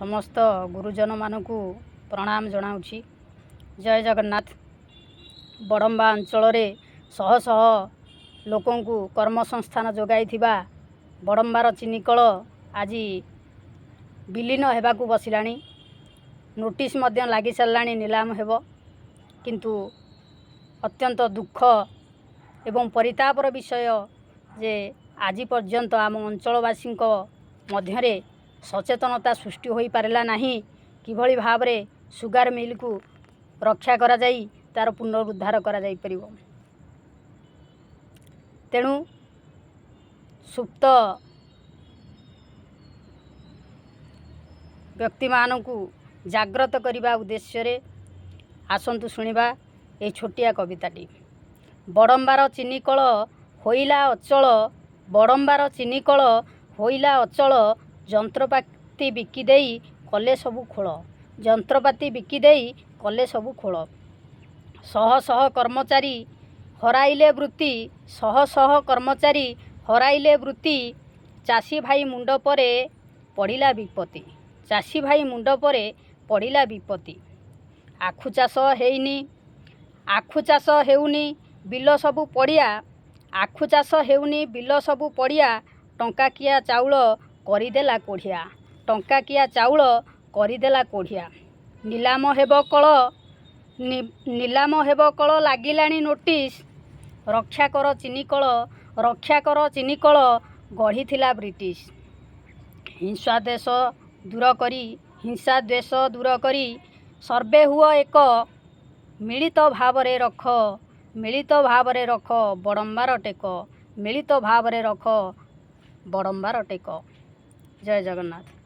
समस्त गुरुजन मानकु प्रणाम जनाऊँची। जय जगन्नाथ। बड़म्बा अंचल शह शह लोकंकु कर्मसंस्थान जोगाइथिबा बड़म्बार चिनिकल आज विलीन हेबाकु बसिलाणी। नोटिस मध्य लागि सारलाणी नीलाम हेब, किंतु अत्यंत दुख एवं परितापर विषय जे आज पर्यंत आम अंचलवासी मध्यरे सचेतनता सृष्टि हो पारला नहीं। किभली भाव रे सुगार मिल को रक्षा करा जाई तार पुनरुद्धार करा जाई परिबो। तेणु सुप्त व्यक्ति मानकु जाग्रत करने उद्देश्य रे आसंतु शुणिबा ए छोटिया कविताटी। बड़म्बार चिनिकल होइला अचल, बड़म्बार चिनिकल होइला अचल, जंत्रपाति बिकी देई कले सबु खोल, जंत्रपाति बिकी देई कले सबु खोल। शह शह कर्मचारी हराइले वृत्ति, शह शह कर्मचारी हराइले वृत्ति, चाषी भाई मुंड परे पड़िला विपत्ति, चाषी भाई मुंड परे पड़िला विपत्ति। आखु चाष हेइनी, आखु चाष हेउनी बिल सबु पड़िया, आखु चाष हेउनी बिल सबु पड़िया, टंकाकिया चाउल करिदेला कोढ़िया, टंकाकिया चाउल करिदेला कोढ़िया। नीलाम हेब कल, नीलाम हेब कल लागिलाणी नोटिस, रक्षा कर चिनिकल, रक्षा कर चिनिकल गढ़ी ब्रिटिश। हिंसा द्वेष दूर करी, हिंसा द्वेष दूर करी सर्वे हुआ एक, मिलित भावरे रख, मिलित भावरे रख बड़म्बार टेक, मिलित भावरे रख बड़म्बार टेक। जय जगन्नाथ।